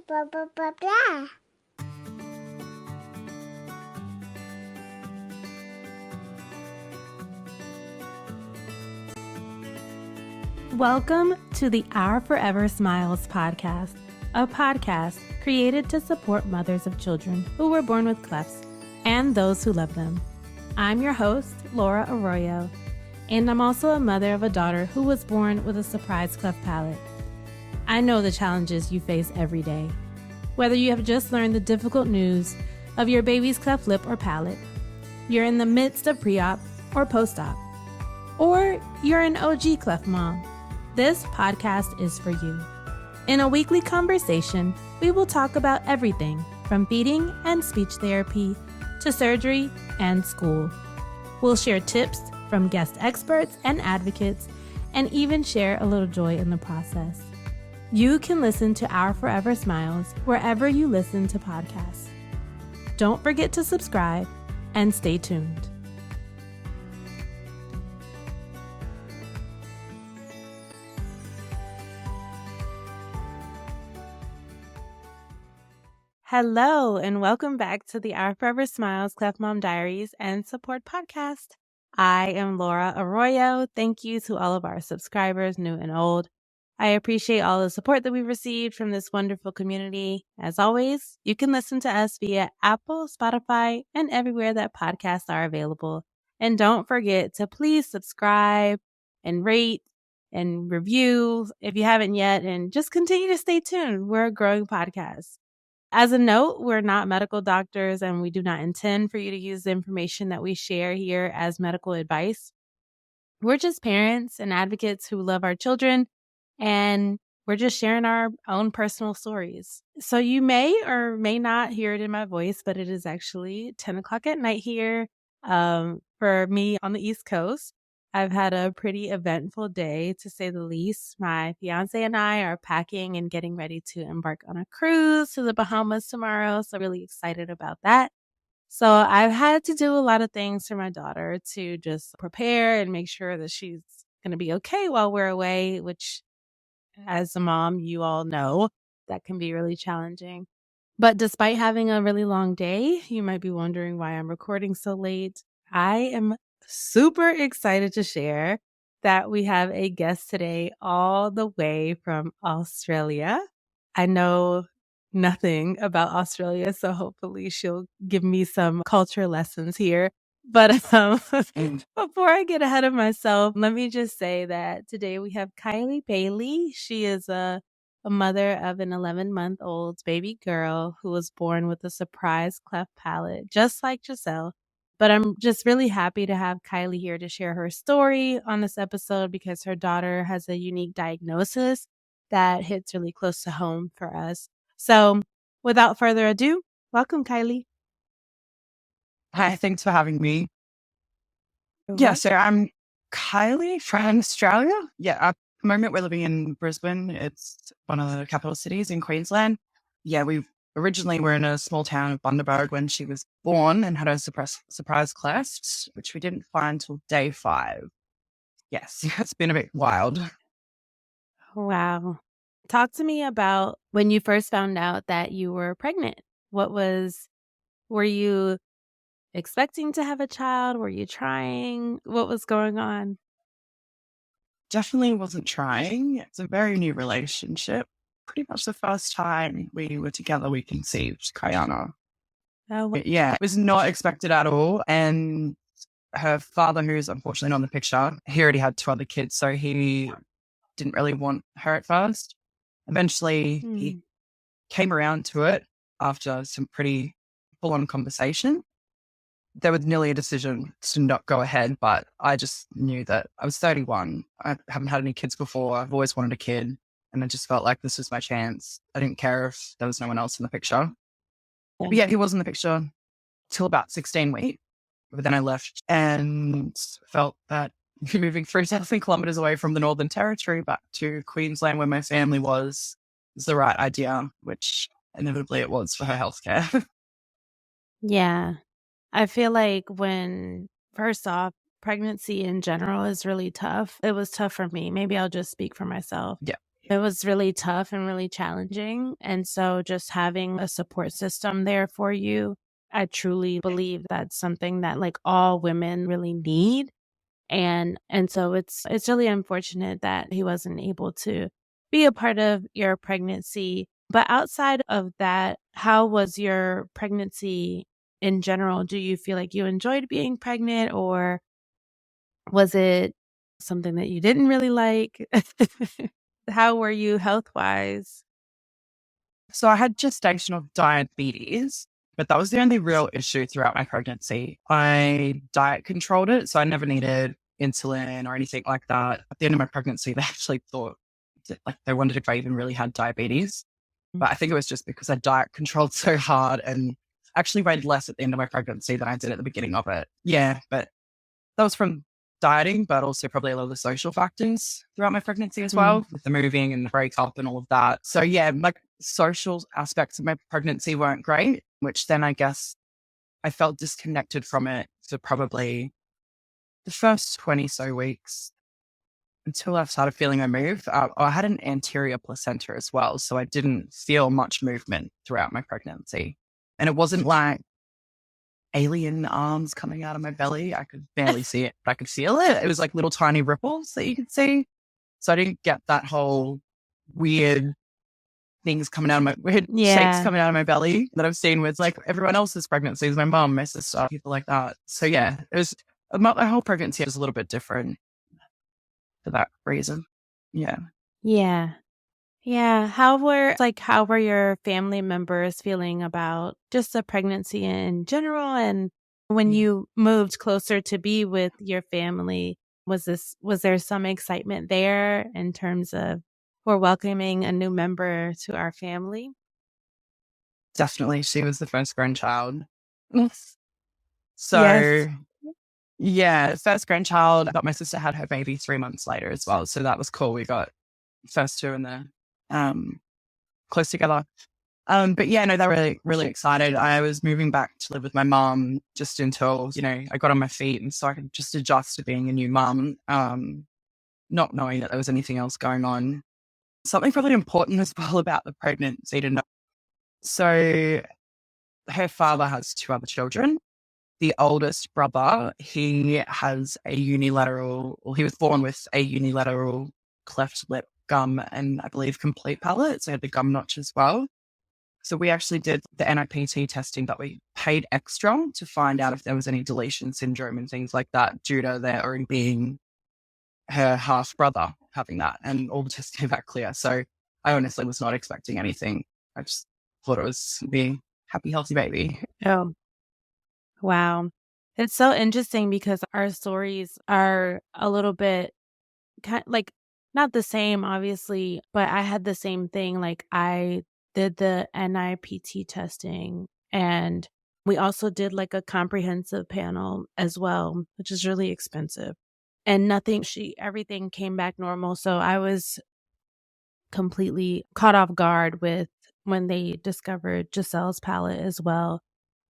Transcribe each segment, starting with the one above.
blah, blah, blah, blah. Welcome to the Our Forever Smiles podcast, a podcast created to support mothers of children who were born with clefts and those who love them. I'm your host, Laura Arroyo, and I'm also a mother of a daughter who was born with a surprise cleft palate. I know the challenges you face every day, whether you have just learned the difficult news of your baby's cleft lip or palate, you're in the midst of pre-op or post-op, or you're an OG cleft mom. This podcast is for you. In a weekly conversation, we will talk about everything from feeding and speech therapy to surgery and school. We'll share tips from guest experts and advocates and even share a little joy in the process. You can listen to Our Forever Smiles wherever you listen to podcasts. Don't forget to subscribe and stay tuned. Hello, and welcome back to the Our Forever Smiles Cleft Mom Diaries and Support Podcast. I am Laura Arroyo. Thank you to all of our subscribers, new and old. I appreciate all the support that we've received from this wonderful community. As always, you can listen to us via Apple, Spotify, and everywhere that podcasts are available. And don't forget to please subscribe and rate and review if you haven't yet, and just continue to stay tuned. We're a growing podcast. As a note, we're not medical doctors and we do not intend for you to use the information that we share here as medical advice. We're just parents and advocates who love our children, and we're just sharing our own personal stories. So you may or may not hear it in my voice, but it is actually 10 o'clock at night here for me on the East Coast. I've had a pretty eventful day, to say the least. My fiance and I are packing and getting ready to embark on a cruise to the Bahamas tomorrow. So really excited about that. So I've had to do a lot of things for my daughter to just prepare and make sure that she's going to be okay while we're away, which as a mom, you all know that can be really challenging. But despite having a really long day, you might be wondering why I'm recording so late. I am super excited to share that we have a guest today all the way from Australia. I know nothing about Australia, so hopefully she'll give me some culture lessons here. But before I get ahead of myself, let me just say that today we have Kylie Bailey. She is a mother of an 11-month-old baby girl who was born with a surprise cleft palate, just like Giselle. But I'm just really happy to have Kylie here to share her story on this episode because her daughter has a unique diagnosis that hits really close to home for us. So without further ado, welcome, Kylie. Hi, thanks for having me. You're Yeah, welcome. so I'm Kylie from Australia. Yeah, at the moment we're living in Brisbane. It's one of the capital cities in Queensland. Yeah, we originally were in a small town of Bundaberg when she was born and had a surprise cleft, which we didn't find till day 5. Yes, it's been a bit wild. Wow. Talk to me about when you first found out that you were pregnant. Were you expecting to have a child? Were you trying? What was going on? Definitely wasn't trying. It's a very new relationship. Pretty much the first time we were together, we conceived Kayana. Oh, Yeah, it was not expected at all. And her father, who's unfortunately not in the picture, he already had 2 other kids, so he didn't really want her at first. Eventually, he came around to it after some pretty full-on conversation. There was nearly a decision to not go ahead, but I just knew that I was 31. I haven't had any kids before. I've always wanted a kid, and I just felt like this was my chance. I didn't care if there was no one else in the picture. But yeah, he was in the picture till about 16 weeks. But then I left and felt that moving 3,000 kilometers away from the Northern Territory back to Queensland, where my family was the right idea, which inevitably it was for her healthcare. yeah. I feel like first off, pregnancy in general is really tough. It was tough for me. Maybe I'll just speak for myself. Yeah. it was really tough and really challenging. And so just having a support system there for you, I truly believe that's something that like all women really need. And so it's really unfortunate that he wasn't able to be a part of your pregnancy. But outside of that, how was your pregnancy in general? Do you feel like you enjoyed being pregnant, or was it something that you didn't really like? How were you health-wise? So I had gestational diabetes, but that was the only real issue throughout my pregnancy. I diet controlled it, so I never needed insulin or anything like that. At the end of my pregnancy, they actually thought like they wondered if I even really had diabetes. But I think it was just because I diet controlled so hard and actually weighed less at the end of my pregnancy than I did at the beginning of it. Yeah, but that was from dieting, but also probably a lot of the social factors throughout my pregnancy as well, with the moving and the breakup and all of that. So yeah, my social aspects of my pregnancy weren't great, which then I guess I felt disconnected from it for probably the first 20 so weeks until I started feeling a move. I had an anterior placenta as well, so I didn't feel much movement throughout my pregnancy. And it wasn't like alien arms coming out of my belly. I could barely see it, but I could feel it. It was like little tiny ripples that you could see. So I didn't get that whole weird things coming out of my weird shapes coming out of my belly that I've seen with like everyone else's pregnancies, my mom, my sister, people like that. So yeah, it was my whole pregnancy was a little bit different for that reason. Yeah. Yeah. Yeah. How were your family members feeling about just the pregnancy in general? And when you moved closer to be with your family, was there some excitement there in terms of we're welcoming a new member to our family? Definitely. She was the first grandchild. Yes. So yeah, first grandchild, but my sister had her baby 3 months later as well. So that was cool. We got first two in the close together. But yeah, no, they were really, really excited. I was moving back to live with my mom just until, I got on my feet and so I could just adjust to being a new mum, not knowing that there was anything else going on. Something probably important as well about the pregnancy to know. So her father has two other children. The oldest brother, he has he was born with a unilateral cleft lip, gum, and I believe complete palate. So he had the gum notch as well. So we actually did the NIPT testing, but we paid extra to find out if there was any deletion syndrome and things like that due to there already being her half brother having that. And all the tests came back clear. So I honestly was not expecting anything. I just thought it was be happy, healthy baby. Oh, wow. It's so interesting because our stories are a little bit like not the same, obviously, but I had the same thing. Like I did the NIPT testing and we also did like a comprehensive panel as well, which is really expensive. And everything came back normal. So I was completely caught off guard with when they discovered Giselle's palate as well.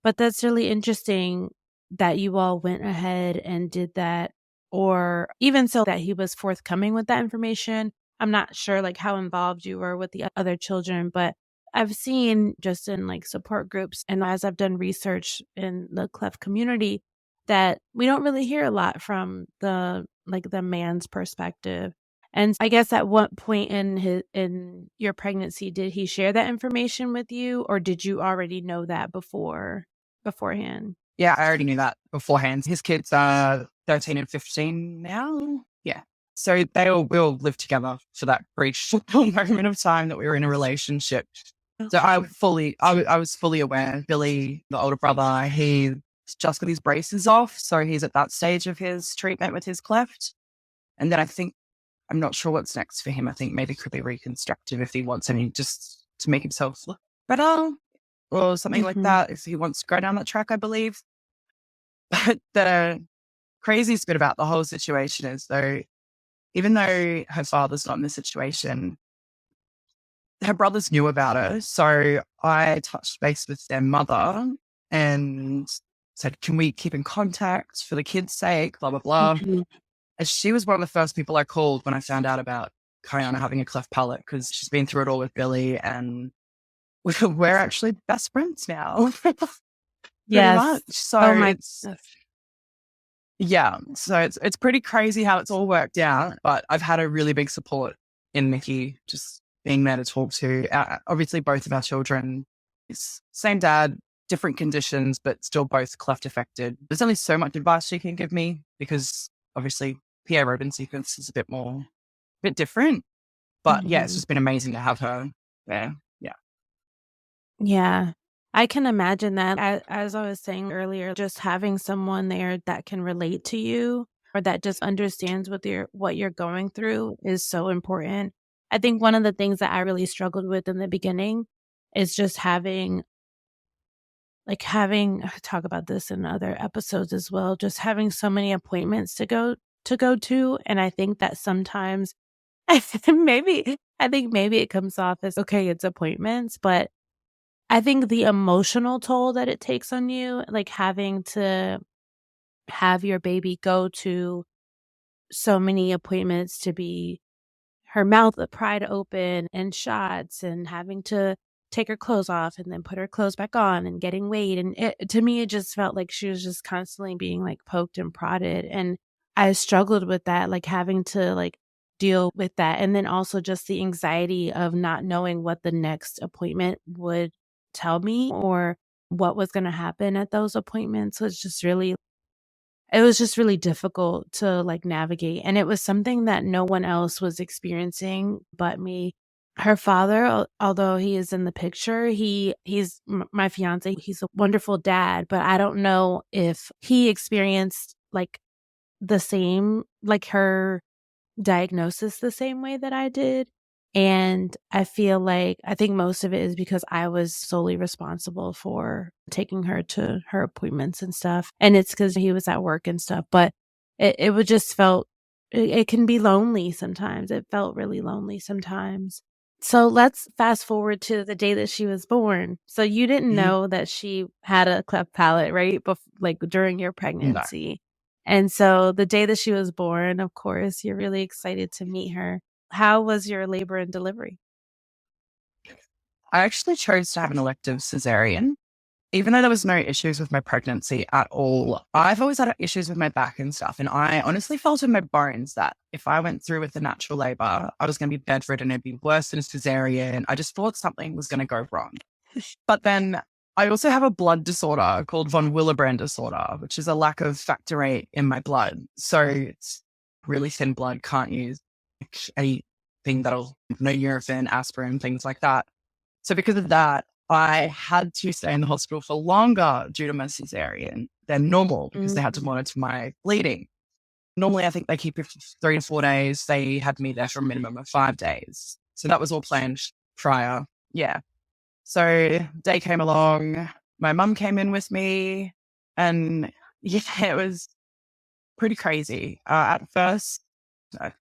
But that's really interesting that you all went ahead and did that, or even so that he was forthcoming with that information. I'm not sure like how involved you were with the other children, but I've seen just in like support groups and as I've done research in the cleft community that we don't really hear a lot from the man's perspective. And I guess at what point in your pregnancy did he share that information with you, or did you already know that beforehand? Yeah, I already knew that beforehand. His kids are 13 and 15 now. Yeah. So we all lived together for that brief moment of time that we were in a relationship. So I was fully aware. Billy, the older brother, he's just got his braces off. So he's at that stage of his treatment with his cleft. And then I'm not sure what's next for him. I think maybe it could be reconstructive if he wants any, just to make himself look better or something like that, if he wants to go down that track, I believe. But the craziest bit about the whole situation is, though, even though her father's not in the situation, her brothers knew about her. So I touched base with their mother and said, can we keep in contact for the kids' sake, blah, blah, blah. And she was one of the first people I called when I found out about Kiana having a cleft palate because she's been through it all with Billy, and we're actually best friends now. Pretty much. So oh my it's yeah. So it's pretty crazy how it's all worked out. But I've had a really big support in Mickey, just being there to talk to. Obviously, both of our children, it's same dad, different conditions, but still both cleft affected. There's only so much advice she can give me because obviously Pierre Robin Sequence is a bit different. But yeah, it's just been amazing to have her there. Yeah. Yeah. I can imagine that. As I was saying earlier, just having someone there that can relate to you or that just understands what you're going through is so important. I think one of the things that I really struggled with in the beginning is just having talk about this in other episodes as well, just having so many appointments to go to. And I think that sometimes I think maybe it comes off as, okay, it's appointments, but I think the emotional toll that it takes on you, like having to have your baby go to so many appointments to be her mouth pried open and shots and having to take her clothes off and then put her clothes back on and getting weighed. And to me, it just felt like she was just constantly being like poked and prodded. And I struggled with that, like having to like deal with that. And then also just the anxiety of not knowing what the next appointment would tell me or what was going to happen at those appointments it was just really difficult to like navigate. And it was something that no one else was experiencing but me. Her father, although he is in the picture, he's my fiance. He's a wonderful dad, but I don't know if he experienced like the same, like her diagnosis the same way that I did. And I think most of it is because I was solely responsible for taking her to her appointments and stuff. And it's because he was at work and stuff. But it would just it can be lonely sometimes. It felt really lonely sometimes. So let's fast forward to the day that she was born. So you didn't know that she had a cleft palate, right? Like during your pregnancy. No. And so the day that she was born, of course, you're really excited to meet her. How was your labor and delivery? I actually chose to have an elective cesarean, even though there was no issues with my pregnancy at all. I've always had issues with my back and stuff. And I honestly felt in my bones that if I went through with the natural labor, I was going to be bedridden. It'd be worse than a cesarean. I just thought something was going to go wrong. But then I also have a blood disorder called von Willebrand disorder, which is a lack of factor VIII in my blood. So it's really thin blood, can't use anything that'll, no Nurofen, aspirin, things like that. So because of that, I had to stay in the hospital for longer due to my cesarean than normal because they had to monitor my bleeding. Normally, I think they keep it for 3 to 4 days. They had me there for a minimum of 5 days. So that was all planned prior. Yeah. So day came along. My mum came in with me. And yeah, it was pretty crazy. At first, like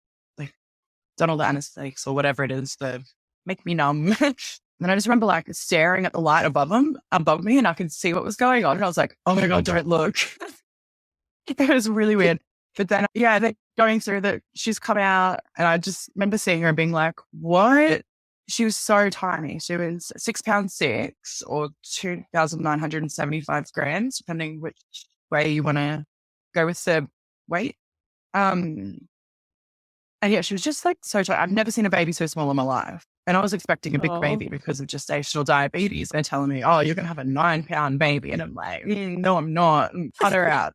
done all the anesthetics or whatever it is that make me numb. And I just remember like staring at the light above me, and I could see what was going on. And I was like, oh my God, don't look. It was really weird. But then, yeah, they're going through that. She's come out, and I just remember seeing her and being like, what? She was so tiny. She was 6'6" or 2,975 grams, depending which way you want to go with the weight. And yeah, she was just like so tiny. I've never seen a baby so small in my life. And I was expecting a big baby because of gestational diabetes. They're telling me, oh, you're going to have a 9-pound baby. And I'm like, no, I'm not. Cut her out.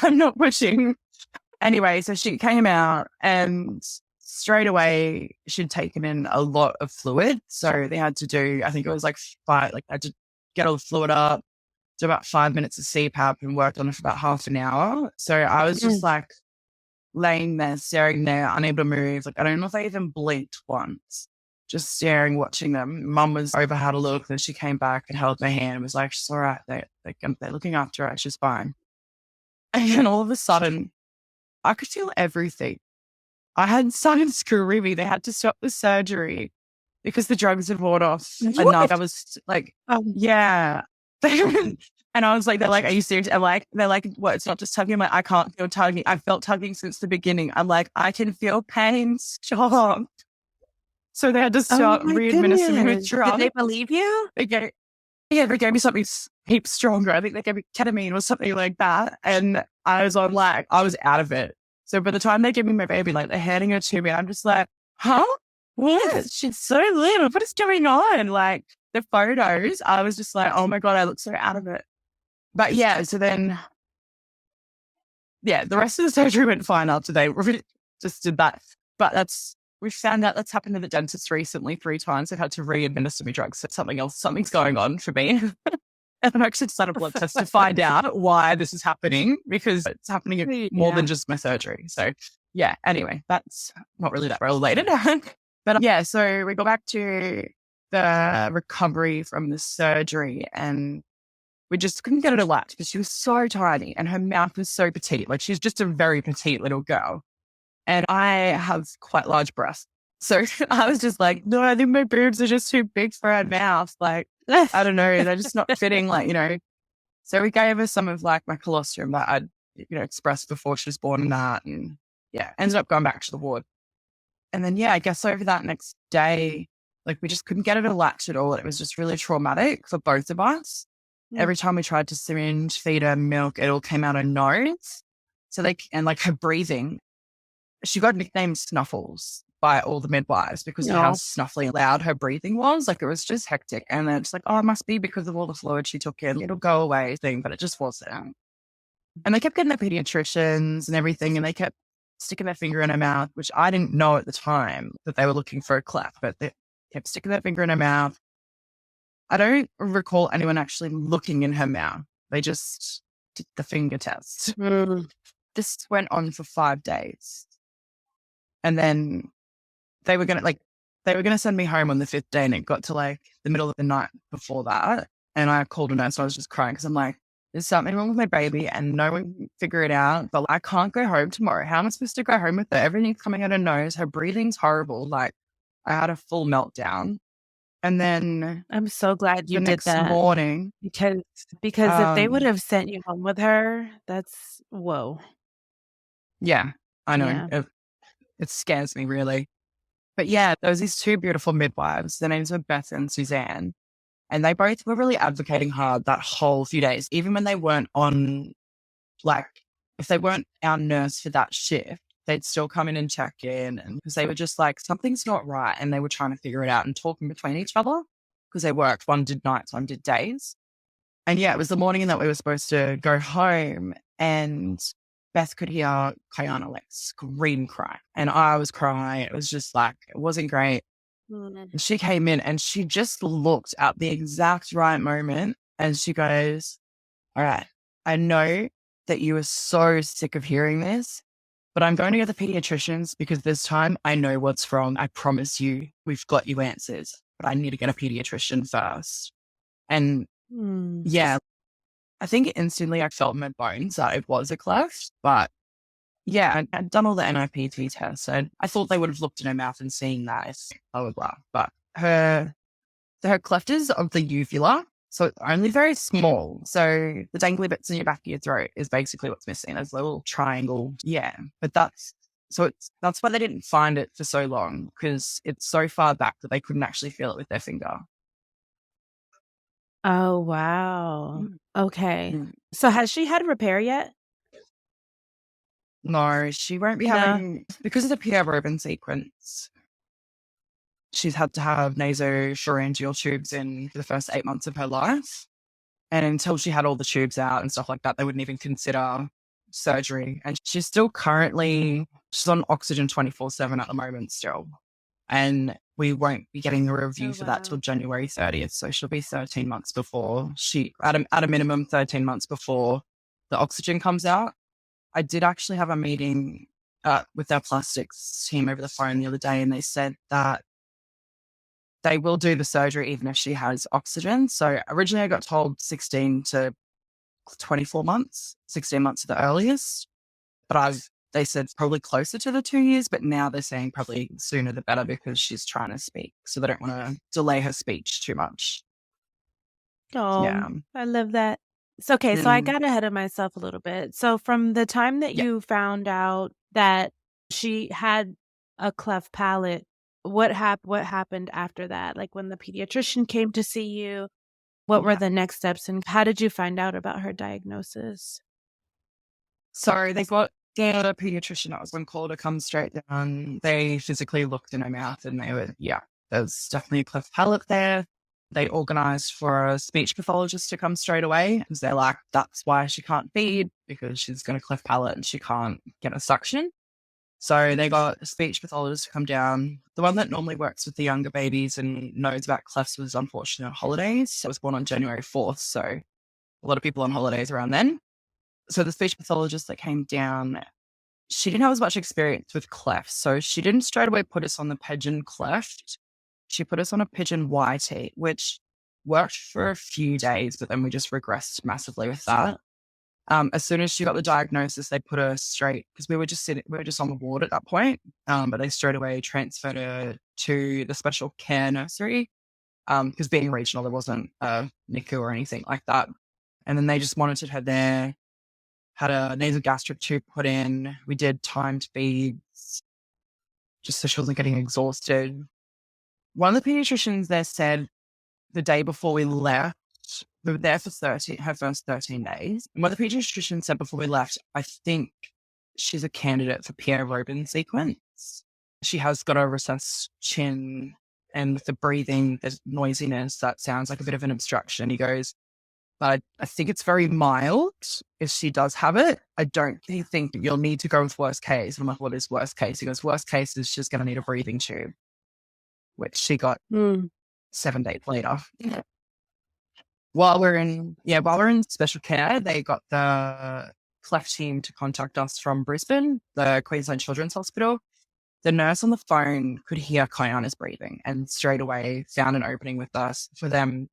I'm not pushing. Anyway, so she came out and straight away she'd taken in a lot of fluid. So they had to do, I think it was like I had to get all the fluid up, do about 5 minutes of CPAP and worked on it for about half an hour. So I was just like laying there, staring there, unable to move. Like, I don't know if I even blinked once. Just staring, watching them. Mum was over, had a look, then she came back and held my hand and was like, she's all right. They're looking after her. She's fine. And then all of a sudden, I could feel everything. I had started screaming. They had to stop the surgery because the drugs had worn off enough. I was like, yeah. And I was like, they're like, are you serious? I'm like, they're like, what? It's not just tugging. I'm like, I can't feel tugging. I felt tugging since the beginning. I'm like, I can feel pain. Stop. So they had to Oh start my re-administering me with goodness. Did drugs. they believe you? They gave me something heaps stronger. I think they gave me ketamine or something like that. And I was on like, I was out of it. So by the time they give me my baby, like they're handing her to me, I'm just like, huh? What? She's so little. What is going on? Like the photos, I was just like, oh my God, I look so out of it. But yeah, so then, yeah, the rest of the surgery went fine after they just did that. But we found out that's happened to the dentist recently 3 times. They've had to re-administer me drugs. So something's going on for me. And I'm actually just done a blood test to find out why this is happening, because it's happening more than just my surgery. So yeah, anyway, that's not really that related. But yeah, so we got back to the recovery from the surgery and we just couldn't get her to latch because she was so tiny and her mouth was so petite. Like she's just a very petite little girl. And I have quite large breasts. So I was just like, no, I think my boobs are just too big for her mouth. Like, I don't know. They're just not fitting, like, you know. So we gave her some of like my colostrum that I'd, expressed before she was born and that. And yeah, ended up going back to the ward. And then, yeah, I guess over that next day, like we just couldn't get her to latch at all. It was just really traumatic for both of us. Every time we tried to syringe, feed her milk, it all came out her nose. So and like her breathing, she got nicknamed Snuffles by all the midwives because of how snuffly loud her breathing was. Like it was just hectic. And then it's like, oh, it must be because of all the fluid she took in. It'll go away thing, but it just wasn't. And they kept getting the pediatricians and everything, and they kept sticking their finger in her mouth, which I didn't know at the time that they were looking for a cleft, but they kept sticking their finger in her mouth. I don't recall anyone actually looking in her mouth. They just did the finger test. This went on for 5 days. And then they were going to send me home on the 5th day, and it got to like the middle of the night before that. And I called a nurse and I was just crying because I'm like, there's something wrong with my baby and no one can figure it out, but I can't go home tomorrow. How am I supposed to go home with her? Everything's coming out her nose. Her breathing's horrible. Like I had a full meltdown. And then I'm so glad you did that. Next morning. Because if they would have sent you home with her, that's whoa. Yeah, I know. Yeah. It scares me really. But yeah, there was these 2 beautiful midwives. Their names were Beth and Suzanne. And they both were really advocating hard that whole few days, even when they weren't on, like, if they weren't our nurse for that shift, they'd still come in and check in, and because they were just like, something's not right. And they were trying to figure it out and talking between each other because they worked. One did nights, one did days. And yeah, it was the morning that we were supposed to go home, and Beth could hear Kayana like scream cry. And I was crying. It was just like, it wasn't great. And she came in and she just looked at the exact right moment and she goes, all right, I know that you are so sick of hearing this, but I'm going to get the pediatricians because this time I know what's wrong. I promise you, we've got you answers, but I need to get a pediatrician first. And yeah, I think instantly I felt in my bones that it was a cleft, but yeah, I'd done all the NIPT tests and I thought they would have looked in her mouth and seen that, blah, blah, blah. But her cleft is of the uvula, so it's only very small. So the dangly bits in your back of your throat is basically what's missing. There's a little triangle. Yeah, but that's why they didn't find it for so long, because it's so far back that they couldn't actually feel it with their finger. Oh, wow. Okay. So has she had repair yet? No, she won't be having, because of the Pierre Robin sequence, she's had to have nasopharyngeal tubes in for the first 8 months of her life. And until she had all the tubes out and stuff like that, they wouldn't even consider surgery. And she's still she's on oxygen 24/7 at the moment still. And we won't be getting a review for that till January 30th. So she'll be 13 months before at a minimum 13 months before the oxygen comes out. I did actually have a meeting with our plastics team over the phone the other day, and they said that they will do the surgery even if she has oxygen. So originally I got told 16 to 24 months, 16 months at the earliest, but they said probably closer to the 2 years, but now they're saying probably sooner the better because she's trying to speak. So they don't want to delay her speech too much. Oh, yeah. I love that. It's okay. So I got ahead of myself a little bit. So from the time that you found out that she had a cleft palate, what happened after that? Like when the pediatrician came to see you, what were the next steps and how did you find out about her diagnosis? So they got the pediatrician that was on call to come straight down. They physically looked in her mouth and they were, there's definitely a cleft palate there. They organised for a speech pathologist to come straight away because they're like, that's why she can't feed, because she's got a cleft palate and she can't get a suction. So they got a speech pathologist to come down. The one that normally works with the younger babies and knows about clefts was unfortunately on holidays. I was born on January 4th, so a lot of people on holidays around then. So the speech pathologist that came down, she didn't have as much experience with clefts. So she didn't straight away put us on the pigeon cleft. She put us on a pigeon YT, which worked for a few days, but then we just regressed massively with that. As soon as she got the diagnosis, they put her straight, because we were just on the ward at that point, but they straight away transferred her to the special care nursery, because being regional, there wasn't a NICU or anything like that. And then they just monitored her there, had a nasogastric tube put in. We did timed feeds just so she wasn't getting exhausted. One of the pediatricians there said the day before we left, we were there for her first 13 days. And what the pediatrician said before we left, I think she's a candidate for Pierre Robin Sequence. She has got a recessed chin, and with the breathing, there's noisiness that sounds like a bit of an obstruction. He goes, but I think it's very mild if she does have it. I don't think you'll need to go with worst case. I'm like, what is worst case? He goes, worst case is she's going to need a breathing tube, which she got 7 days later. While we're in special care, they got the cleft team to contact us from Brisbane, the Queensland Children's Hospital. The nurse on the phone could hear Kayana's breathing and straight away found an opening with us for them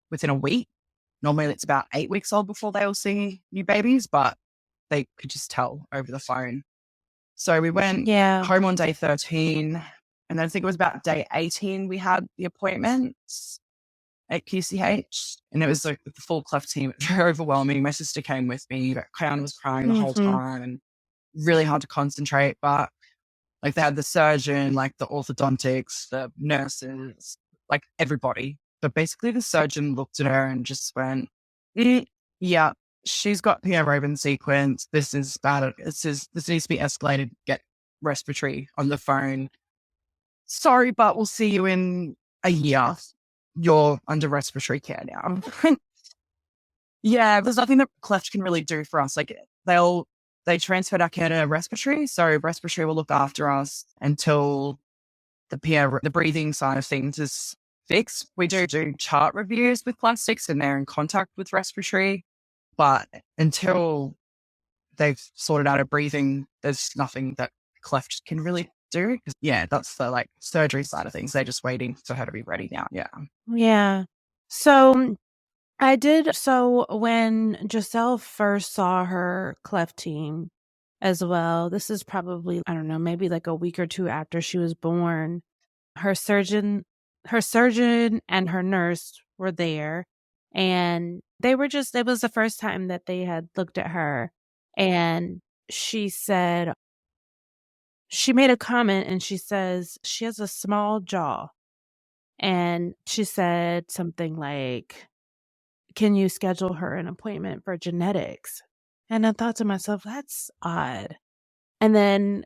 within a week. Normally it's about 8 weeks old before they all see new babies, but they could just tell over the phone. So we went home on day 13, and then I think it was about day 18 we had the appointments at QCH, and it was like with the full cleft team. Very overwhelming. My sister came with me, but Kayana was crying the whole time and really hard to concentrate. But like they had the surgeon, like the orthodontics, the nurses, like everybody. But basically the surgeon looked at her and just went, yeah, she's got Pierre Robin Sequence. This is bad. This needs to be escalated. Get respiratory on the phone. Sorry, but we'll see you in a year. You're under respiratory care now. Yeah, there's nothing that cleft can really do for us. Like they transferred our care to respiratory, so respiratory will look after us until the breathing side of things is fixed. We do chart reviews with plastics and they're in contact with respiratory, but until they've sorted out a breathing, there's nothing that cleft can really do. Yeah, that's the like surgery side of things. They're just waiting for her to be ready now. Yeah. So when Giselle first saw her cleft team as well, this is probably, I don't know, maybe like a week or two after she was born, her surgeon and her nurse were there, and it was the first time that they had looked at her, and she said, she made a comment and she says she has a small jaw. And she said something like, can you schedule her an appointment for genetics? And I thought to myself, that's odd. And then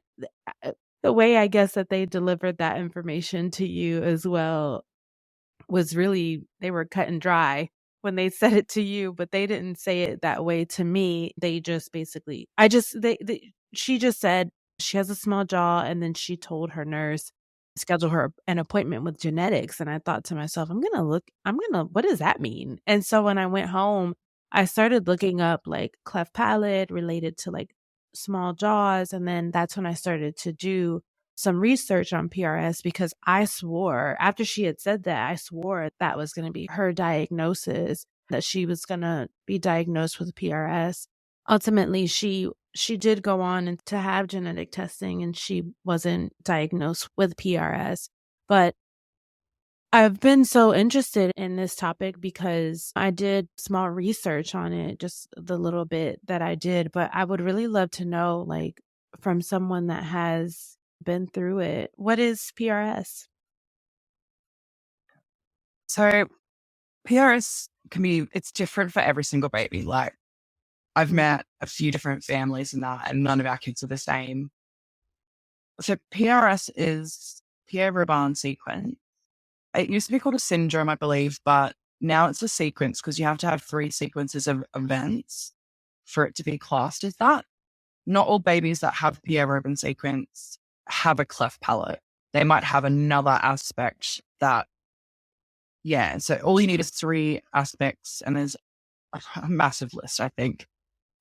the way I guess that they delivered that information to you as well was really, they were cut and dry when they said it to you, but they didn't say it that way to me. They just basically, she just said she has a small jaw, and then she told her nurse schedule her an appointment with genetics. And I thought to myself, what does that mean? And so when I went home, I started looking up like cleft palate related to like small jaws. And then that's when I started to do some research on PRS, because I swore after she had said that, I swore that was going to be her diagnosis, that she was going to be diagnosed with PRS. Ultimately, she did go on and to have genetic testing, and she wasn't diagnosed with PRS. But I've been so interested in this topic because I did small research on it, just the little bit that I did, but I would really love to know, like, from someone that has been through it, what is PRS? So PRS it's different for every single baby. Like I've Mm, met a few different families and that, and none of our kids are the same. So PRS is Pierre Robin Sequence. It used to be called a syndrome, I believe, but now it's a sequence because you have to have 3 sequences of events for it to be classed as that. Not all babies that have Pierre Robin Sequence have a cleft palate. They might have another aspect that, yeah. So all you need is 3 aspects, and there's a massive list, I think.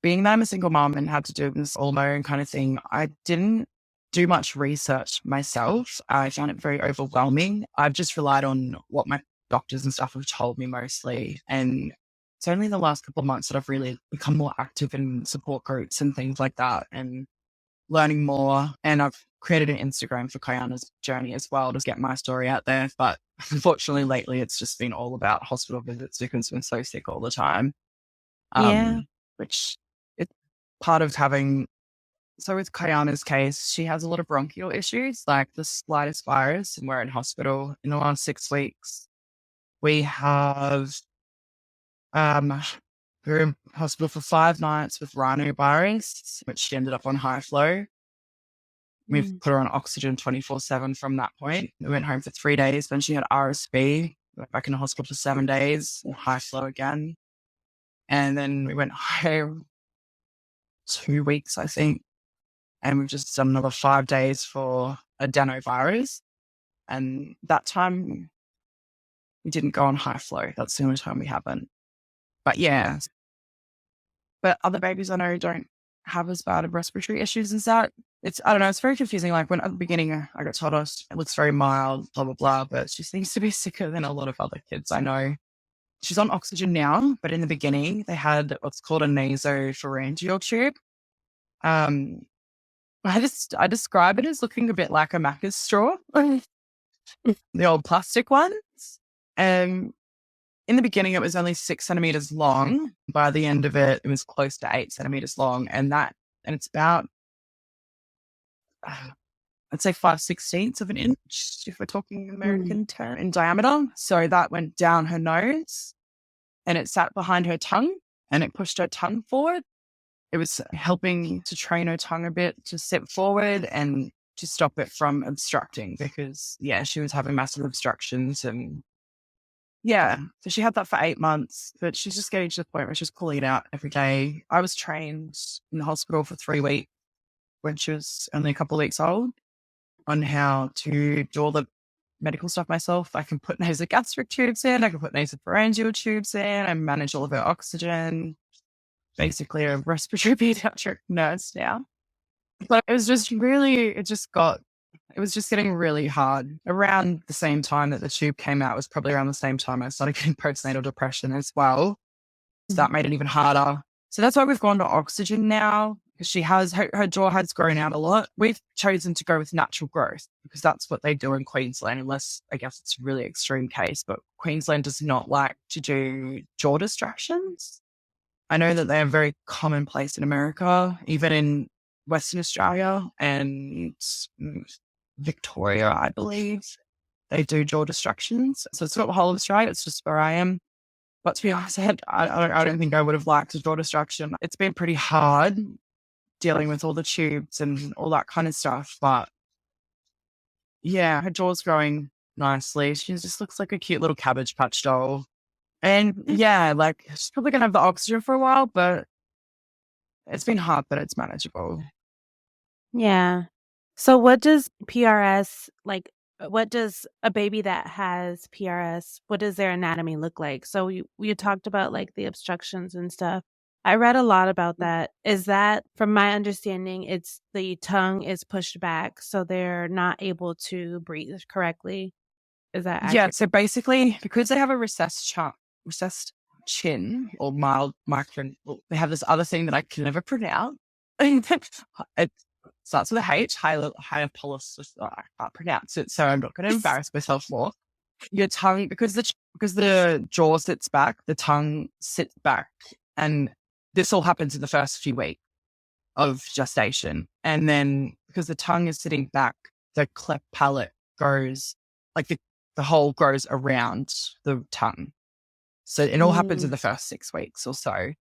Being that I'm a single mom and had to do this all my own kind of thing, I didn't do much research myself. I found it very overwhelming. I've just relied on what my doctors and stuff have told me mostly. And it's only the last couple of months that I've really become more active in support groups and things like that and learning more. And I've created an Instagram for Kayana's journey as well to get my story out there. But unfortunately, lately, it's just been all about hospital visits because I've been so sick all the time. yeah. Which it's part of having. So with Kayana's case, she has a lot of bronchial issues, like the slightest virus, and we're in hospital in the last 6 weeks. We have we were in hospital for 5 nights with rhinovirus, which she ended up on high flow. We've Mm, put her on oxygen 24/7 from that point. We went home for 3 days. Then she had RSV. We went back in the hospital for 7 days, high flow again. And then we went home 2 weeks, I think. And we've just done another 5 days for adenovirus. And that time we didn't go on high flow. That's the only time we haven't. But yeah. But other babies I know don't have as bad of respiratory issues as that. I don't know, it's very confusing. Like when at the beginning I got told us it looks very mild, blah, blah, blah, but she seems to be sicker than a lot of other kids I know. She's on oxygen now, but in the beginning they had what's called a nasopharyngeal tube. Um, I describe it as looking a bit like a Macca's straw, the old plastic ones. Um, in the beginning, it was only 6 centimeters long. By the end of it, it was close to 8 centimeters long, and it's about I'd say 5/16 of an inch if we're talking mm, American term in diameter. So that went down her nose, and it sat behind her tongue, and it pushed her tongue forward. It was helping to train her tongue a bit to sit forward and to stop it from obstructing because, yeah, she was having massive obstructions. And yeah, so she had that for 8 months, but she's just getting to the point where she's pulling it out every day. I was trained in the hospital for 3 weeks when she was only a couple of weeks old on how to do all the medical stuff myself. I can put nasogastric tubes in, I can put nasopharyngeal tubes in, I manage all of her oxygen. Basically a respiratory pediatric nurse now. But it was just really, it was just getting really hard. Around the same time that the tube came out was probably around the same time I started getting postnatal depression as well. So mm. that made it even harder. So that's why we've gone to oxygen now because her jaw has grown out a lot. We've chosen to go with natural growth because that's what they do in Queensland, unless I guess it's a really extreme case. But Queensland does not like to do jaw distractions. I know that they are very commonplace in America, even in Western Australia and Victoria, I believe. They do jaw distractions. So it's not the whole of Australia, it's just where I am. But to be honest, I don't think I would have liked a jaw distraction. It's been pretty hard dealing with all the tubes and all that kind of stuff. But yeah, her jaw's growing nicely. She just looks like a cute little Cabbage Patch doll. And yeah, like she's probably going to have the oxygen for a while, but it's been hard, but it's manageable. Yeah. So what does PRS like what does a baby that has PRS, what does their anatomy look like? So you talked about like the obstructions and stuff. I read a lot about that. Is that from my understanding it's the tongue is pushed back so they're not able to breathe correctly? Is that Yeah, accurate? so basically, because they have a recessed chin or mild micro, well, they have this other thing that I can never pronounce. It starts with a H, high, higher polysis. I can't pronounce it, so I'm not going to embarrass myself more. your tongue, because the jaw sits back, the tongue sits back, and this all happens in the first few weeks of gestation. And then because the tongue is sitting back, the cleft palate grows, like the hole grows around the tongue. So it all happens in the first 6 weeks or so.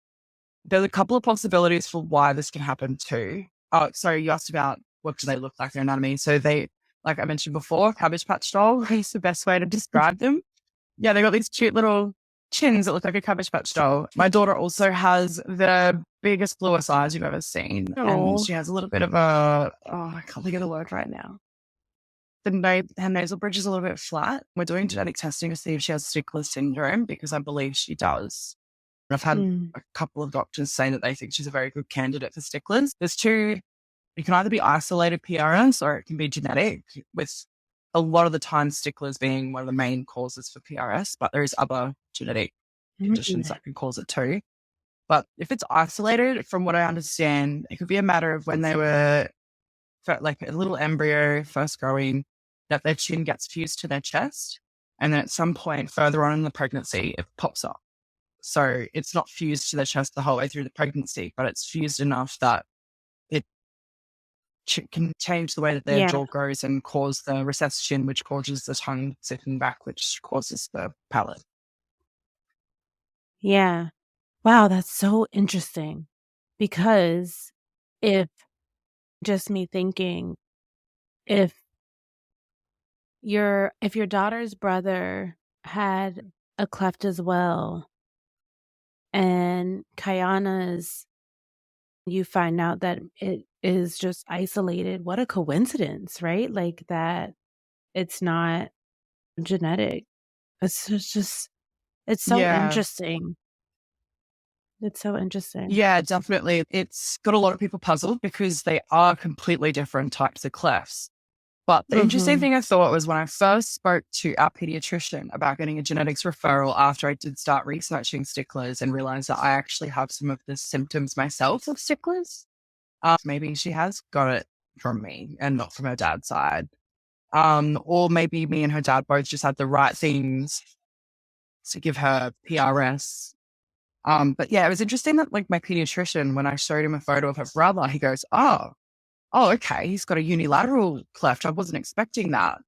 There's a couple of possibilities for why this can happen too. Oh, sorry, you asked about what do they look like, their anatomy. So they, like I mentioned before, Cabbage Patch doll is the best way to describe them. Yeah, they got these cute little chins that look like a Cabbage Patch doll. My daughter also has the biggest, bluest eyes you've ever seen. And she has a little bit of I can't think of the word right now. Her nasal bridge is a little bit flat. We're doing genetic testing to see if she has Stickler syndrome because I believe she does. I've had a couple of doctors say that they think she's a very good candidate for Sticklers. There's two. It can either be isolated PRS or it can be genetic, with a lot of the time Sticklers being one of the main causes for PRS, but there is other genetic conditions that can cause it too. But if it's isolated, from what I understand, it could be a matter of when they were like a little embryo first growing, that their chin gets fused to their chest. And then at some point further on in the pregnancy, it pops up. So it's not fused to their chest the whole way through the pregnancy, but it's fused enough that it can change the way that their jaw grows and cause the recessed chin, which causes the tongue sitting back, which causes the palate. Yeah. Wow, that's so interesting. Because if your daughter's brother had a cleft as well, and Kayana's, you find out that it is just isolated. What a coincidence, right? Like that it's not genetic. It's so interesting. It's so interesting. Yeah, definitely. It's got a lot of people puzzled because they are completely different types of clefts. But the interesting thing I thought was when I first spoke to our pediatrician about getting a genetics referral after I did start researching Sticklers and realized that I actually have some of the symptoms myself of Sticklers. Maybe she has got it from me and not from her dad's side. Or maybe me and her dad both just had the right things to give her PRS. But yeah, it was interesting that like my pediatrician, when I showed him a photo of her brother, he goes, oh, okay, he's got a unilateral cleft. I wasn't expecting that.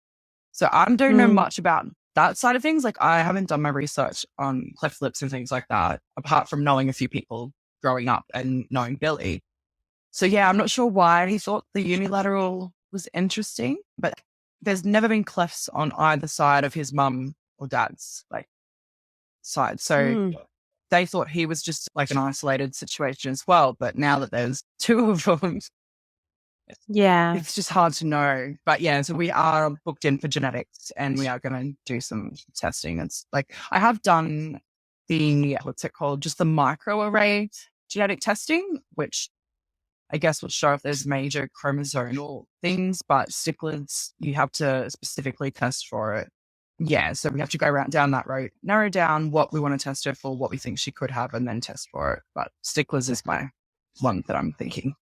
So I don't know much about that side of things. Like I haven't done my research on cleft lips and things like that, apart from knowing a few people growing up and knowing Billy. So yeah, I'm not sure why he thought the unilateral was interesting, but there's never been clefts on either side of his mum or dad's like side. So they thought he was just like an isolated situation as well. But now that there's two of them, it's just hard to know. But yeah, so we are booked in for genetics and we are going to do some testing. It's like I have done what's it called? Just the microarray genetic testing, which I guess will show if there's major chromosomal things, but Sticklers, you have to specifically test for it. Yeah, so we have to go down that road, narrow down what we want to test her for, what we think she could have, and then test for it. But Sticklers is my one that I'm thinking.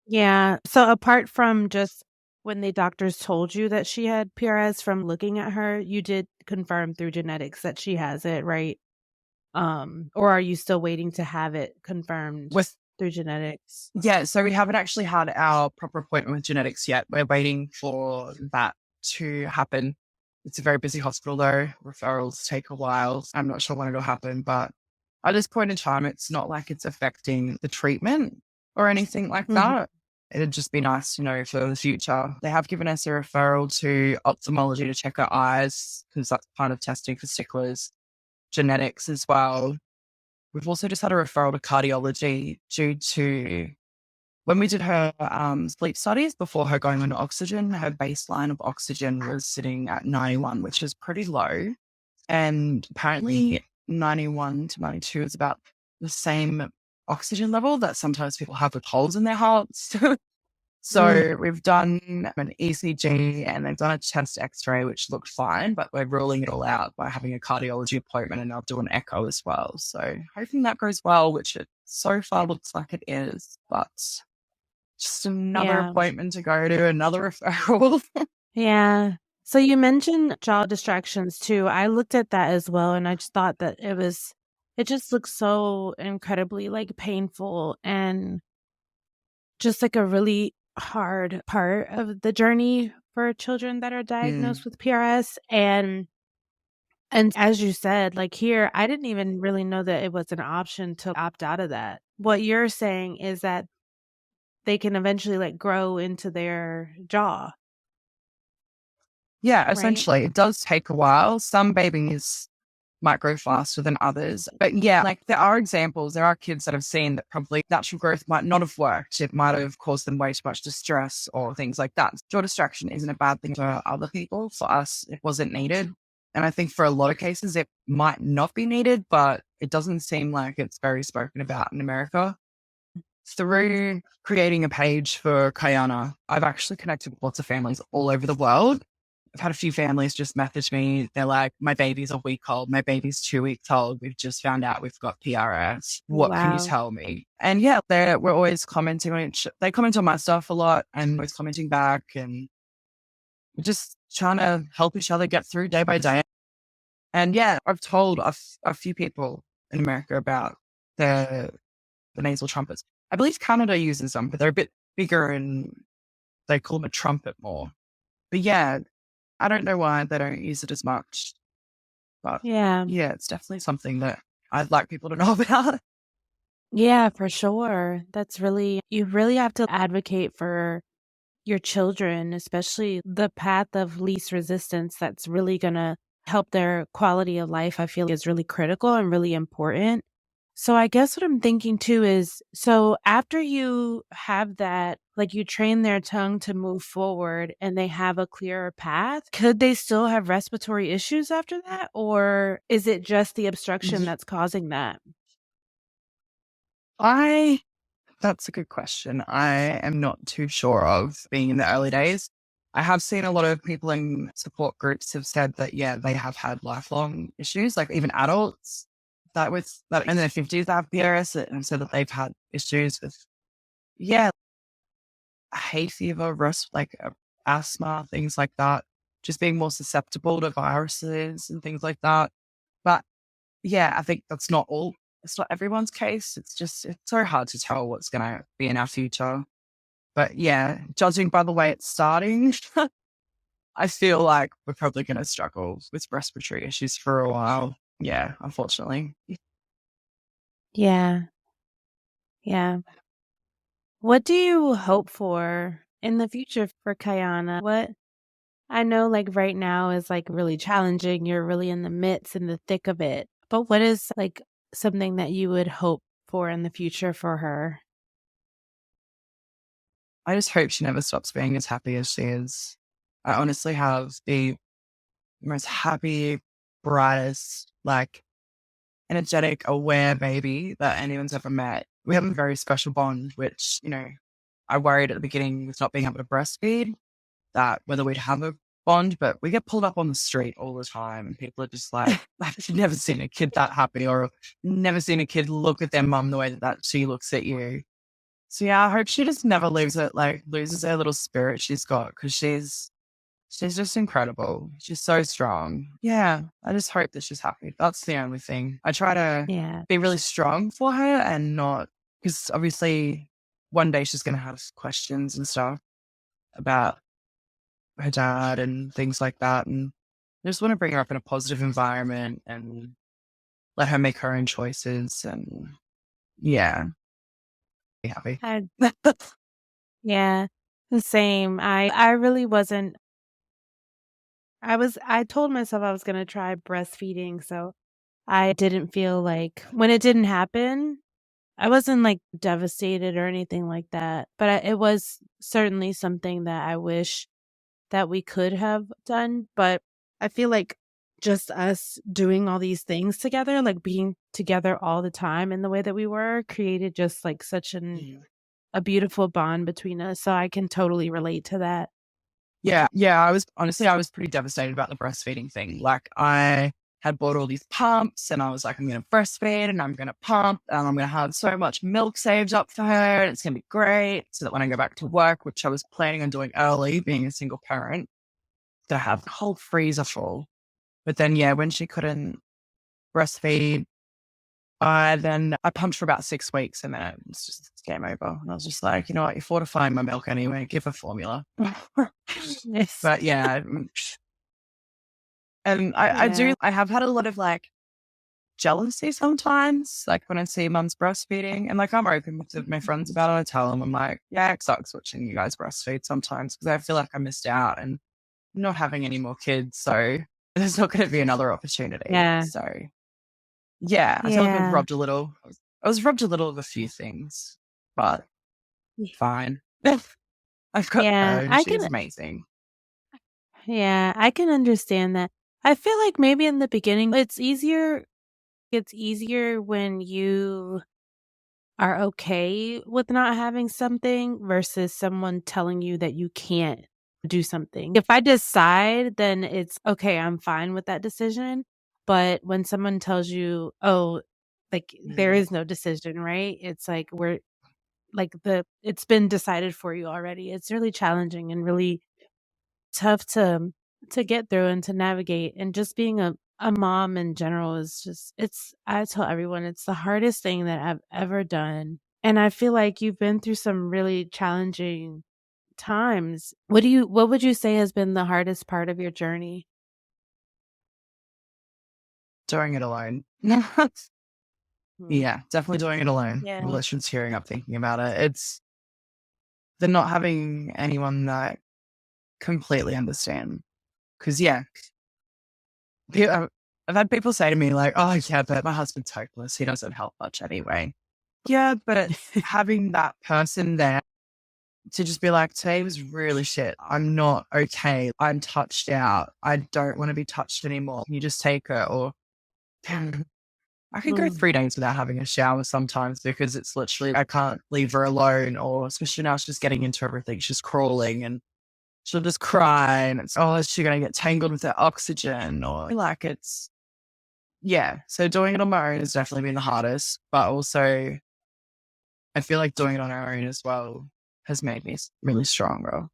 Yeah. So apart from just when the doctors told you that she had PRS, from looking at her, you did confirm through genetics that she has it, right? Or are you still waiting to have it confirmed through genetics? Yeah, so we haven't actually had our proper appointment with genetics yet. We're waiting for that to happen. It's a very busy hospital though. Referrals take a while. I'm not sure when it'll happen, but at this point in time, it's not like it's affecting the treatment or anything like that. It'd just be nice to know for the future. They have given us a referral to ophthalmology to check our eyes because that's part of testing for Sticklers. Genetics as well. We've also just had a referral to cardiology due to when we did her sleep studies before her going under oxygen, her baseline of oxygen was sitting at 91, which is pretty low. And apparently 91 to 92 is about the same oxygen level that sometimes people have with holes in their hearts. So we've done an ECG and they've done a chest x-ray, which looked fine, but we're ruling it all out by having a cardiology appointment and I'll do an echo as well. So hoping that goes well, which it so far looks like it is, but just another appointment to go to, another referral. Yeah. So you mentioned jaw distractions too. I looked at that as well, and I just thought that it just looks so incredibly like painful and just like a really hard part of the journey for children that are Mm. diagnosed with PRS. And as you said, like here, I didn't even really know that it was an option to opt out of that. What you're saying is that they can eventually like grow into their jaw, Yeah, right? essentially, it does take a while. Some babies might grow faster than others. But yeah, like there are examples, there are kids that have seen that probably natural growth might not have worked. It might have caused them way too much distress or things like that. Jaw distraction isn't a bad thing for other people. For us, it wasn't needed. And I think for a lot of cases, it might not be needed, but it doesn't seem like it's very spoken about in America. Through creating a page for Kayana, I've actually connected with lots of families all over the world. I've had a few families just message me. They're like, my baby's a week old. My baby's 2 weeks old. We've just found out we've got PRS. What can you Wow. tell me? And yeah, we're always commenting on it. They comment on my stuff a lot and always commenting back. And we're just trying to help each other get through day by day. And yeah, I've told a few people in America about the nasal trumpets. I believe Canada uses them, but they're a bit bigger and they call them a trumpet more. But yeah, I don't know why they don't use it as much. But Yeah. yeah, it's definitely something that I'd like people to know about. Yeah, for sure. You really have to advocate for your children, especially the path of least resistance that's really going to help their quality of life. I feel is really critical and really important. So I guess what I'm thinking too is so after you have that, like you train their tongue to move forward and they have a clearer path, could they still have respiratory issues after that? Or is it just the obstruction that's causing that? I That's a good question. I am not too sure of being in the early days. I have seen a lot of people in support groups have said that, yeah, they have had lifelong issues, like even adults that in their 50s that have PRS and said that they've had issues with, yeah, hay fever, asthma, things like that, just being more susceptible to viruses and things like that. But yeah, I think it's not everyone's case. It's so hard to tell what's going to be in our future. But yeah, judging by the way it's starting, I feel like we're probably going to struggle with respiratory issues for a while. Yeah, unfortunately. Yeah. Yeah. What do you hope for in the future for Kayana? What I know like right now is like really challenging. You're really in the midst in the thick of it. But what is like something that you would hope for in the future for her? I just hope she never stops being as happy as she is. I honestly have the most happy, brightest, like energetic, aware baby that anyone's ever met. We have a very special bond, which, I worried at the beginning with not being able to breastfeed that whether we'd have a bond, but we get pulled up on the street all the time and people are just like, I've never seen a kid that happy or never seen a kid look at their mum the way that she looks at you. So yeah, I hope she just never loses her little spirit she's got because she's just incredible. She's so strong. Yeah, I just hope that she's happy. That's the only thing. I try to Yeah. be really strong for her and not because obviously one day she's going to have questions and stuff about her dad and things like that. And I just want to bring her up in a positive environment and let her make her own choices. And yeah, be happy. I yeah. The same. I really wasn't I told myself I was going to try breastfeeding, so I didn't feel like when it didn't happen, I wasn't like devastated or anything like that, but it was certainly something that I wish that we could have done. But I feel like just us doing all these things together, like being together all the time in the way that we were, created just like such a beautiful bond between us. So I can totally relate to that. Yeah. I was pretty devastated about the breastfeeding thing. Like I had bought all these pumps and I was like, I'm going to breastfeed and I'm going to pump and I'm going to have so much milk saved up for her and it's going to be great. So that when I go back to work, which I was planning on doing early, being a single parent, to have the whole freezer full. But then, when she couldn't breastfeed, I pumped for about 6 weeks, and then it was just game over. And I was just like, you know what, you're fortifying my milk anyway. Give her formula. Yes. But and I have had a lot of like jealousy sometimes, like when I see mums breastfeeding, and like I'm open with my friends about it. I tell them, I'm like, yeah, it sucks watching you guys breastfeed sometimes because I feel like I missed out and not having any more kids, so there's not going to be another opportunity. Yeah. So I feel like I was robbed a little. I was robbed a little of a few things, but fine. I've got her, and she's amazing. Yeah, I can understand that. I feel like maybe in the beginning it's easier when you are okay with not having something versus someone telling you that you can't do something. If I decide, then it's okay, I'm fine with that decision. But when someone tells you, "Oh, like there is no decision," right? It's like it's been decided for you already. It's really challenging and really tough to get through and to navigate, and just being a mom in general is just I tell everyone it's the hardest thing that I've ever done. And I feel like you've been through some really challenging times. What would you say has been the hardest part of your journey? Doing it alone. Yeah, definitely doing it alone. Yeah. Relations tearing up thinking about it. It's the not having anyone that completely understand. Because I've had people say to me like, "Oh yeah, but my husband's hopeless. He doesn't help much anyway." Yeah, but having that person there to just be like, "Today was really shit. I'm not okay. I'm touched out. I don't want to be touched anymore. Can you just take her?" Or I can go 3 days without having a shower sometimes because it's literally I can't leave her alone. Or especially now she's getting into everything. She's crawling and she'll just cry, and it's, oh, is she going to get tangled with that oxygen? Or like so doing it on my own has definitely been the hardest, but also I feel like doing it on our own as well has made me really stronger.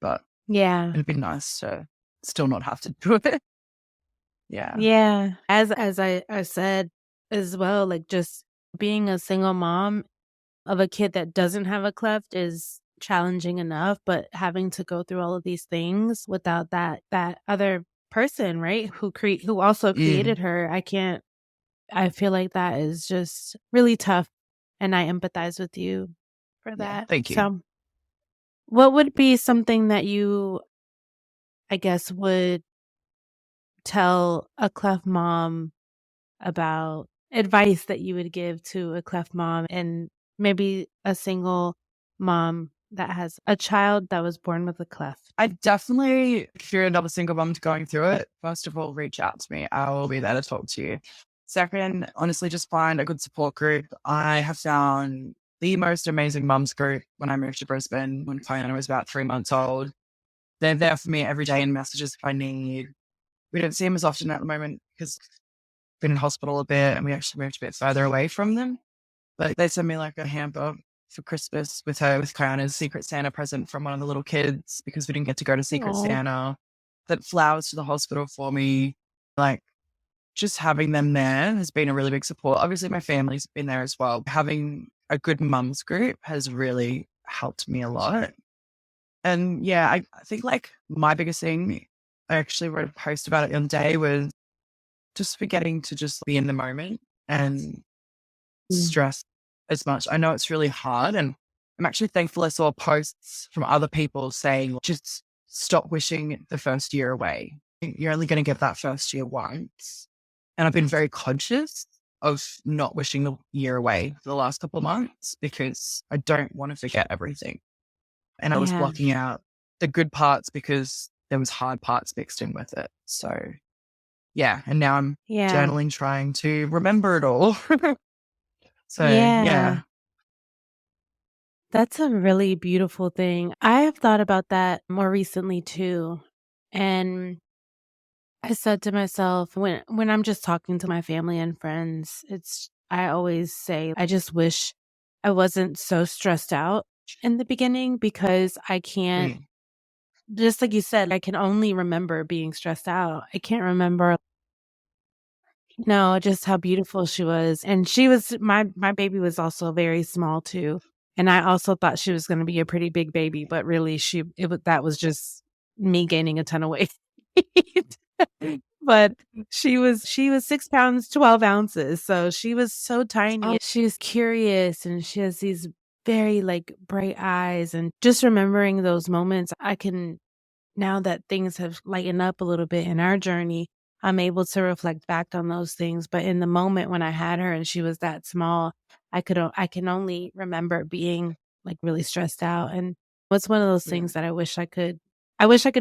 But Yeah. it'd be nice to still not have to do it. Yeah. Yeah. As I said as well, like just being a single mom of a kid that doesn't have a cleft is challenging enough, but having to go through all of these things without that other person, right? Who also created her. I feel like that is just really tough, and I empathize with you for that. Thank you. So, what would be something that you, I guess, would tell a cleft mom about advice that you would give to a cleft mom and maybe a single mom that has a child that was born with a cleft? I definitely, if you're another single mom going through it, first of all, reach out to me. I will be there to talk to you. Second, honestly, just find a good support group. I have found the most amazing mums group when I moved to Brisbane when Fiona was about 3 months old. They're there for me every day in messages if I need. We don't see them as often at the moment because I've been in hospital a bit and we actually moved a bit further away from them. But they send me like a hamper for Christmas with Kayana's Secret Santa present from one of the little kids because we didn't get to go to Secret Santa. That flowers to the hospital for me. Like, just having them there has been a really big support. Obviously, my family's been there as well. Having a good mums group has really helped me a lot. And I think like my biggest thing, I actually wrote a post about it the other day, was just forgetting to just be in the moment and stress as much. I know it's really hard, and I'm actually thankful I saw posts from other people saying, just stop wishing the first year away. You're only going to get that first year once. And I've been very conscious of not wishing the year away for the last couple of months because I don't want to forget everything. And I was blocking out the good parts because there was hard parts mixed in with it. So and now I'm journaling, trying to remember it all. So That's a really beautiful thing. I have thought about that more recently too. And I said to myself, when I'm just talking to my family and friends, I always say, I just wish I wasn't so stressed out in the beginning because I can't just like you said, I can only remember being stressed out. I can't remember just how beautiful she was. And she was my baby was also very small too. And I also thought she was going to be a pretty big baby, but really that was just me gaining a ton of weight. But she was 6 pounds 12 ounces. So she was so tiny. She was curious and she has these very like bright eyes, and just remembering those moments, I can, now that things have lightened up a little bit in our journey, I'm able to reflect back on those things. But in the moment when I had her and she was that small, I can only remember being like really stressed out. And it's one of those things that I wish I could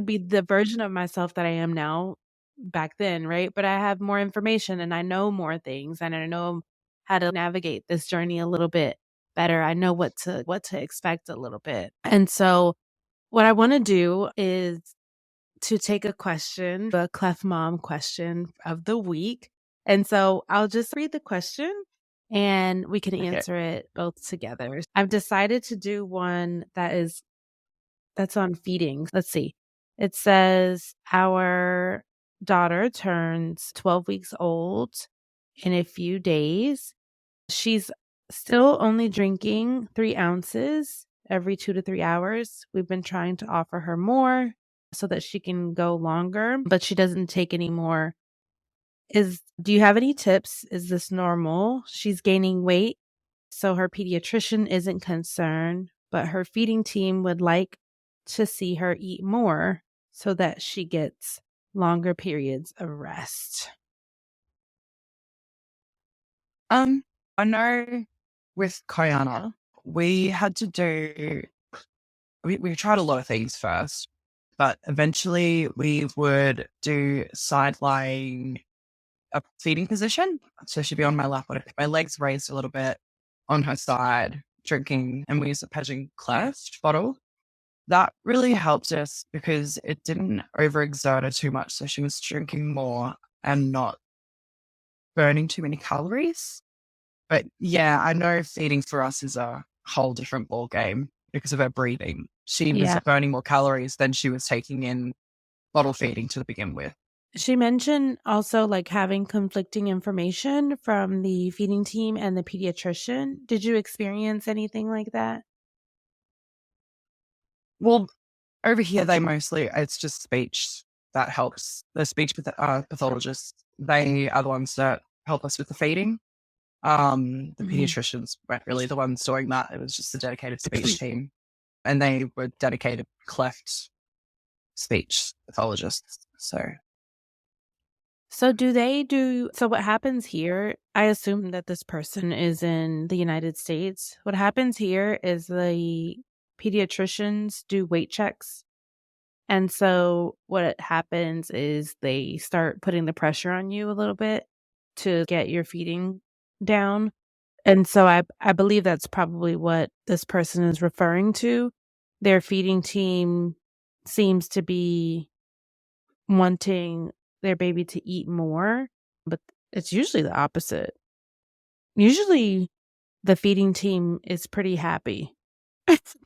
be the version of myself that I am now back then, right? But I have more information and I know more things and I know how to navigate this journey a little bit better. I know what to expect a little bit. And so what I want to do is to take a question, the Clef Mom question of the week. And so I'll just read the question and we can answer it both together. I've decided to do one that's on feeding. Let's see. It says, our daughter turns 12 weeks old in a few days. She's still only drinking 3 ounces every 2 to 3 hours. We've been trying to offer her more so that she can go longer, but she doesn't take any more. Do you have any tips? Is this normal? She's gaining weight, so her pediatrician isn't concerned, but her feeding team would like to see her eat more so that she gets longer periods of rest. I know with Kayana, we had to do, we tried a lot of things first, but eventually we would do side lying a feeding position. So she'd be on my lap, my legs raised a little bit on her side, drinking, and we used a Pigeon cleft bottle. That really helped us because it didn't overexert her too much. So she was drinking more and not burning too many calories. But yeah, I know feeding for us is a whole different ball game because of her breathing. She was burning more calories than she was taking in bottle feeding to begin with. She mentioned also like having conflicting information from the feeding team and the pediatrician. Did you experience anything like that? Well, over here, it's just speech that helps. The speech pathologists, they are the ones that help us with the feeding. The pediatricians weren't really the ones doing that. It was just a dedicated speech team. And they were dedicated cleft speech pathologists. So what happens here, I assume that this person is in the United States. What happens here is the pediatricians do weight checks. And so what happens is they start putting the pressure on you a little bit to get your feeding down. And so I believe that's probably what this person is referring to. Their feeding team seems to be wanting their baby to eat more, but it's usually the opposite. Usually the feeding team is pretty happy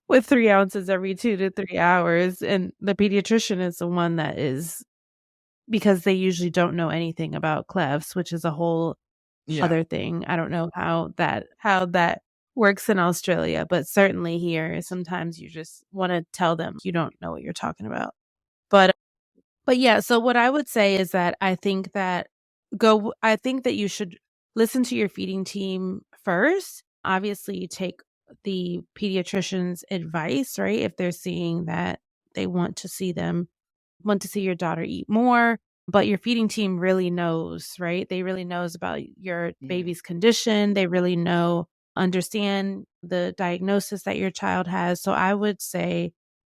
with 3 ounces every 2 to 3 hours. And the pediatrician is the one that is, because they usually don't know anything about clefts, which is a whole other thing. I don't know how that works in Australia, but certainly here, sometimes you just want to tell them you don't know what you're talking about. But yeah, so what I would say is that I think that you should listen to your feeding team first. Obviously, take the pediatrician's advice, right? If they're seeing that they want to see your daughter eat more, but your feeding team really knows, right? They really knows about your baby's condition. They really understand the diagnosis that your child has. So I would say,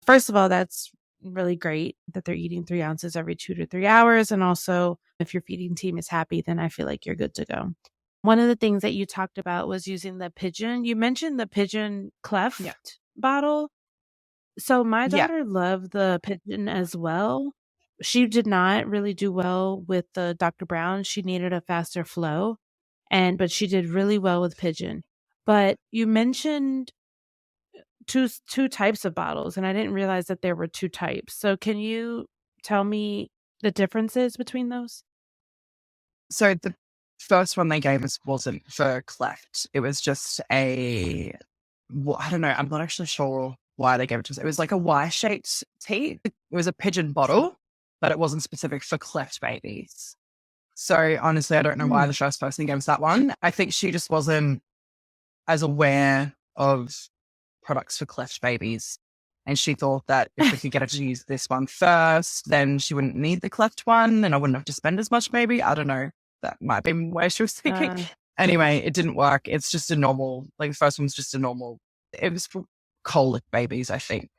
first of all, that's really great that they're eating 3 ounces every 2 to 3 hours. And also, if your feeding team is happy, then I feel like you're good to go. One of the things that you talked about was using the pigeon. You mentioned the pigeon cleft bottle. So my daughter loved the pigeon as well. She did not really do well with the Dr. Brown. She needed a faster flow, but she did really well with pigeon. But you mentioned two types of bottles, and I didn't realize that there were two types. So can you tell me the differences between those? So the first one they gave us wasn't for cleft. It was just I don't know. I'm not actually sure why they gave it to us. It was like a Y-shaped tea. It was a pigeon bottle, but it wasn't specific for cleft babies. So honestly, I don't know why the first person gave us that one. I think she just wasn't as aware of products for cleft babies. And she thought that if we could get her to use this one first, then she wouldn't need the cleft one and I wouldn't have to spend as much maybe. I don't know. That might be where she was thinking. Anyway, it didn't work. It's just a normal, like the first one's just a normal. It was for colic babies, I think.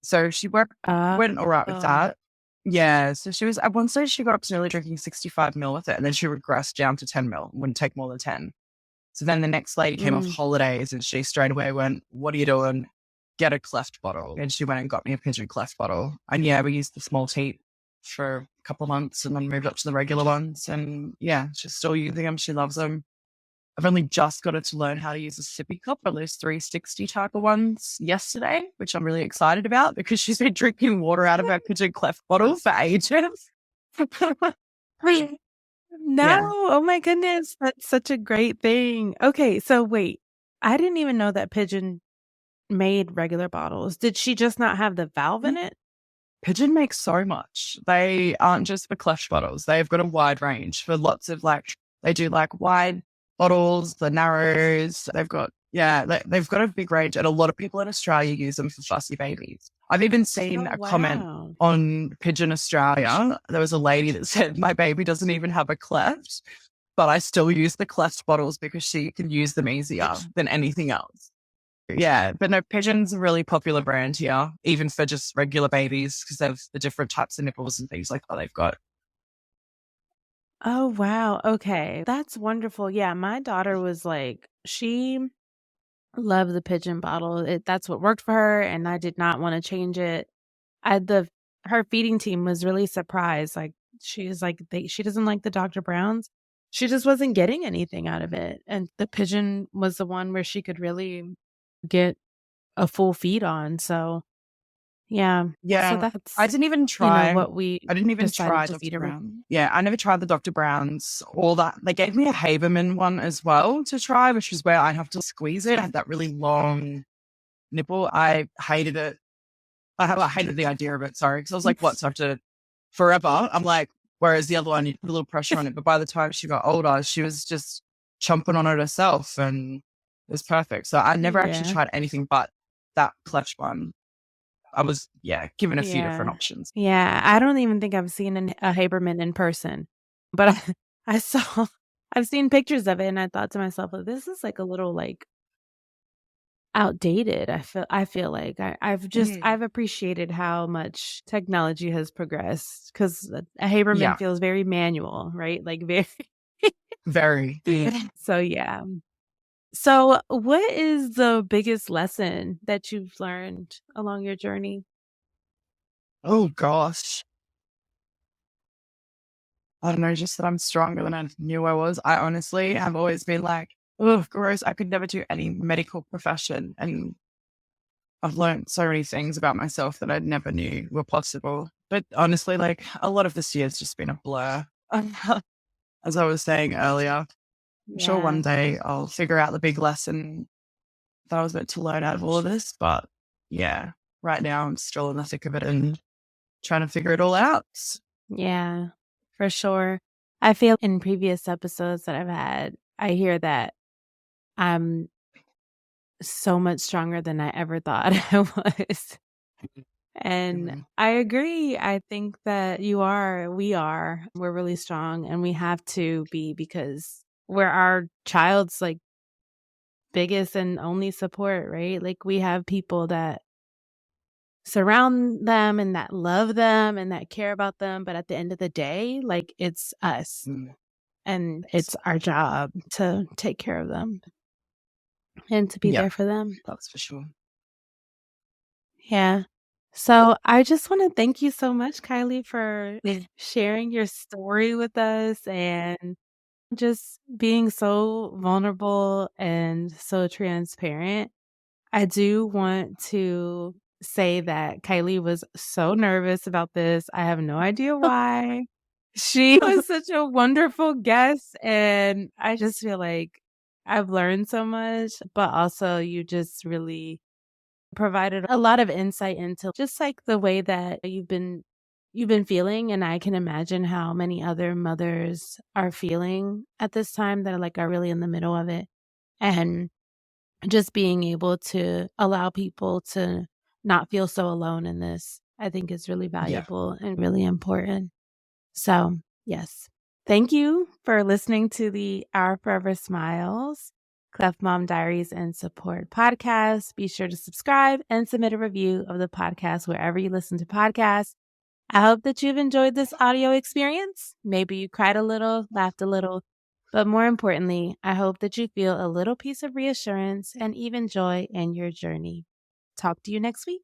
So she went all right with that. Yeah. So she was, at one stage, she got up to nearly drinking 65 ml with it. And then she regressed down to 10 ml, wouldn't take more than 10. So then the next lady came off holidays and she straight away went, what are you doing? Get a cleft bottle. And she went and got me a pigeon cleft bottle. And yeah, we used the small teat for a couple of months and then moved up to the regular ones. And yeah, she's still using them. She loves them. I've only just got her to learn how to use a sippy cup or those 360 type of ones yesterday, which I'm really excited about because she's been drinking water out of her pigeon cleft bottle for ages. No, yeah. Oh my goodness. That's such a great thing. Okay, so wait, I didn't even know that pigeon made regular bottles. Did she just not have the valve in it? Pigeon makes so much. They aren't just for cleft bottles. They've got a wide range for lots of they do wide bottles, the narrows. They've got a big range and a lot of people in Australia use them for fussy babies. I've even seen a comment on Pigeon Australia. There was a lady that said, my baby doesn't even have a cleft, but I still use the cleft bottles because she can use them easier than anything else. Yeah, but no, Pigeon's a really popular brand here, even for just regular babies because of the different types of nipples and things like that they've got. Oh, wow. Okay. That's wonderful. Yeah, my daughter was she loved the pigeon bottle. That's what worked for her, and I did not want to change it. Her feeding team was really surprised. She's she doesn't like the Dr. Brown's. She just wasn't getting anything out of it. And the pigeon was the one where she could really get a full feed on. So yeah. So that's, I didn't even try I didn't even try Dr. Brown. Yeah, I never tried the Dr. Brown's or that. They gave me a Haberman one as well to try, which is where I have to squeeze it. I had that really long nipple. I hated it. I hated the idea of it, sorry. Because I was like, what, so I have to forever? I'm like, whereas the other one, you put a little pressure on it. But by the time she got older, she was just chomping on it herself and it was perfect. So I never actually tried anything but that cleft one. I was, given a few different options. Yeah, I don't even think I've seen a Haberman in person, but I've seen pictures of it and I thought to myself, this is a little outdated. I feel like I've appreciated how much technology has progressed because a Haberman feels very manual, right? Very. So yeah. So what is the biggest lesson that you've learned along your journey? Oh gosh. I don't know, just that I'm stronger than I knew I was. I honestly have always been oh, gross. I could never do any medical profession. And I've learned so many things about myself that I never knew were possible. But honestly, a lot of this year has just been a blur. As I was saying earlier, I'm sure one day I'll figure out the big lesson that I was meant to learn out of all of this. But yeah, right now I'm still in the thick of it and trying to figure it all out. Yeah, for sure. I feel in previous episodes that I've had, I hear that I'm so much stronger than I ever thought I was. And I agree. I think that we're really strong and we have to be because we're our child's biggest and only support, right? We have people that surround them and that love them and that care about them. But at the end of the day, it's us and it's our job to take care of them and to be there for them. That's for sure. Yeah. So I just want to thank you so much, Kylie, for sharing your story with us and just being so vulnerable and so transparent. I do want to say that Kylie was so nervous about this. I have no idea why. She was such a wonderful guest, and I just feel like I've learned so much, but also you just really provided a lot of insight into just like the way that you've been feeling, and I can imagine how many other mothers are feeling at this time that are really in the middle of it. And just being able to allow people to not feel so alone in this, I think is really Yeah. valuable and really important. So, yes. Thank you for listening to the Our Forever Smiles Cleft Mom Diaries and Support podcast. Be sure to subscribe and submit a review of the podcast wherever you listen to podcasts. I hope that you've enjoyed this audio experience. Maybe you cried a little, laughed a little, but more importantly, I hope that you feel a little piece of reassurance and even joy in your journey. Talk to you next week.